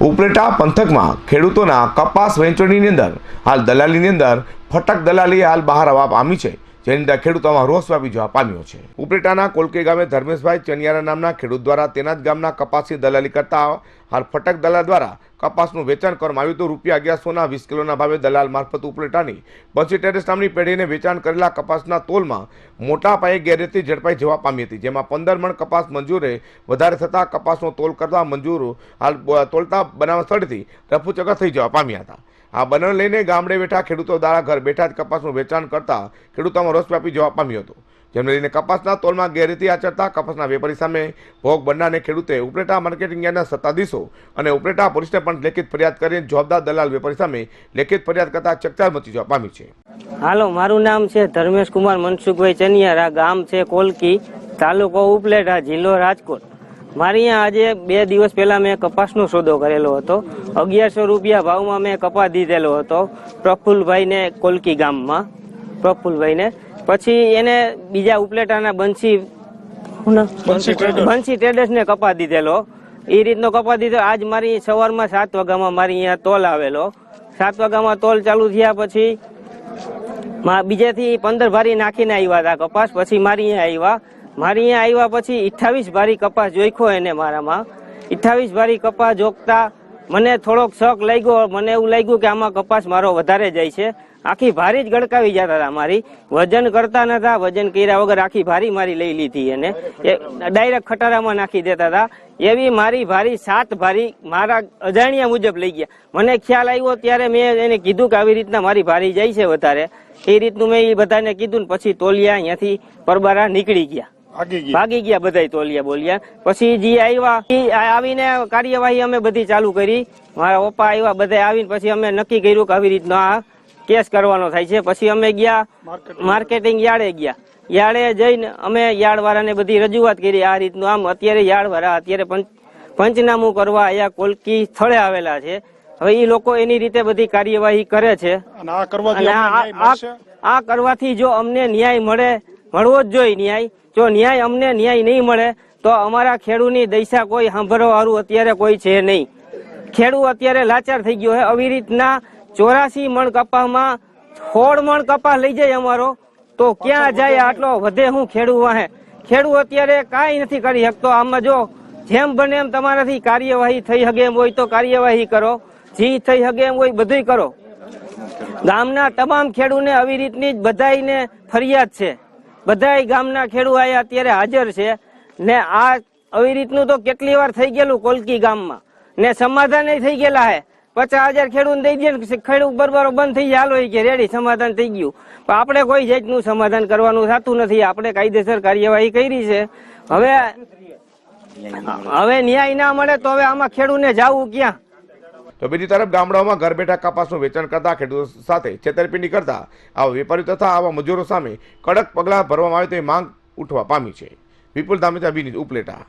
ઉપલેટા પંથકમાં ખેડૂતોના કપાસ વહેંચણીની અંદર હાલ દલાલીની અંદર ફટક દલાલી હાલ બહાર આવવા પામી છે, જેની અંદર ખેડૂતોમાં રોષ વ્યાપી જવા પામ્યો છે। ઉપલેટાના કોલકે ગામે ધર્મેશભાઈ ચનિયારા નામના ખેડૂત દ્વારા તેના જ ગામના કપાસની દલાલી કરતા હાલ ફટક દલાલ દ્વારા કપાસનું વેચાણ કરવામાં આવ્યું હતું। ₹1120 કિલોના ભાવે દલાલ મારફત ઉપલેટાની બંસી ટેરેસ નામની પેઢીને વેચાણ કરેલા કપાસના તોલમાં મોટા પાયે ગેરરીતિ ઝડપાઈ જવા પામી હતી, જેમાં 15 મણ કપાસ મંજૂરે વધારે થતાં કપાસનો તોલ કરવા મંજૂર હાલ તોલતા બનાવવા સ્થળેથી રફુચક્કર થઈ જવા પામ્યા હતા। આ બનાવ લઈને ગામડે બેઠા ખેડૂતો દ્વારા ઘર બેઠા જ કપાસનું વેચાણ કરતા ખેડૂતોમાં રોષ વ્યાપી જવા પામ્યો હતો, જેમને લઈને કપાસના તોલમાં ગેરરીતિ આચરતા કપાસના વેપારી સામે ભોગ બનનારને ખેડૂતે ઉપલેટા માર્કેટિંગ યાર્ડના સત્તાધીશો અને ઉપલેટા પોલીસને પણ લેખિત ફરિયાદ કરીને જવાબદાર દલાલ વેપારી સામે લેખિત ફરિયાદ કરતા ચકચાર મચી જવા પામી છે। હાલો, મારું નામ છે ધર્મેશ કુમાર મનસુખભાઈ ચનિયારા, ગામ છે કોલકી, તાલુકો ઉપલેટા, જિલ્લો રાજકોટ। મારી અહીંયા આજે 2 દિવસ પહેલા મેં કપાસનો સોદો કરેલો હતો। 1100 રૂપિયા ભાવમાં મેં કપાસ દીધેલો હતો પ્રફુલભાઈને, કોલકી ગામમાં પ્રફુલભાઈને। પછી એને બીજા ઉપલેટાના બંસી ટ્રેડર્સ ને કપા દીધેલો, એ રીતનો કપા દીધો। આજ મારી સવારમાં 7 વાગ્યામાં મારી અહીંયા તોલ આવેલો। 7 વાગ્યામાં તોલ ચાલુ થયા પછી બીજેથી 15 ભારી નાખીને આવ્યા હતા કપાસ। પછી મારી અહીંયા આવ્યા પછી 28 ભારી કપાસ જોઈખો એને મારામાં। 28 ભારી કપાસ જોગતા મને થોડોક શક લાગ્યો, મને એવું લાગ્યું કે આમાં કપાસ મારો વધારે જાય છે। આખી ભારી જ ગડકાવી જતા હતા મારી, વજન કરતા નતા, વજન કર્યા વગર આખી ભારી મારી લઈ લીધી એને ડાયરેક્ટ ખટારામાં નાખી દેતા હતા। એવી મારી ભારી 7 ભારી મારા અજાણ્યા મુજબ લઈ ગયા। મને ખ્યાલ આવ્યો ત્યારે મેં એને કીધું કે આવી રીતના મારી ભારી જાય છે વધારે, એ રીતનું મેં એ બધાને કીધું ને પછી તોલિયા અહીંયાથી પરબારા નીકળી ગયા, ભાગી ગયા બધા તોલિયા બોલ્યા। પછી જે આવ્યા આવીને કાર્યવાહી અમે બધી ચાલુ કરી, મારા પપ્પા આવ્યા, બધા આવીને પછી અમે નક્કી કર્યું કે આવી રીતનો આ કેસ કરવાનો થાય છે। પછી અમે ગયા માર્કેટિંગ યાર્ડે ગયા, યાર્ડે જઈને અમે યાર્ડ વાળાને બધી રજૂઆત કરી આ રીતનું। આમ અત્યારે યાર્ડ વાળા અત્યારે પંચનામું કરવા અહીંયા કોલકી સ્થળે આવેલા છે। હવે એ લોકો એની રીતે બધી કાર્યવાહી કરે છે અને આ કરવાથી જો અમને ન્યાય મળવો જ જોઈએ ન્યાય। જો અમને ન્યાય નહીં મળે તો અમારા ખેડૂતની દશા કોઈ સાંભળવા વાળું અત્યારે કોઈ છે નહીં। ખેડૂત અત્યારે લાચાર થઈ ગયો છે। આવી રીતના 84 મણ કપાસમાં 16 મણ કપાસ લઈ જાય અમારો તો ક્યાં જાય? આટલો વધે હું ખેડૂત વાહે? ખેડૂત અત્યારે કાંઈ નથી કરી શકતો। આમાં જો જેમ બને એમ તમારાથી કાર્યવાહી થઈ શકે એમ હોય તો કાર્યવાહી કરો, જે થઈ શકે એમ હોય બધું કરો। ગામના તમામ ખેડૂતને આવી રીતની જ બધાને ફરિયાદ છે, બધા ગામના ખેડૂત આયા અત્યારે હાજર છે ને આ આવી રીતનું તો કેટલી વાર થઈ ગયેલું કોલકી ગામમાં ને સમાધાન થઈ ગયેલા હે। 50,000 ખેડૂત દઈ દે ને ખેડૂત બરબારો બંધ થઈ જાય, હાલો કે રેડી સમાધાન થઈ ગયું, પણ આપણે કોઈ જાતનું સમાધાન કરવાનું થતું નથી। આપણે કાયદેસર કાર્યવાહી કરી છે। હવે ન્યાય ના મળે તો હવે આમાં ખેડૂતને જવું ક્યાં? તો બીજી તરફ ગામડાઓમાં ઘર બેઠા કપાસનું વેચાણ કરતા ખેડૂતો સાથે છેતરપિંડી કરતા આવા વેપારીઓ તથા આવા મજૂરો સામે કડક પગલાં ભરવામાં આવે તેવી માંગ ઉઠવા પામી છે। વિપુલ ધામેચા, બીની ઉપલેટા।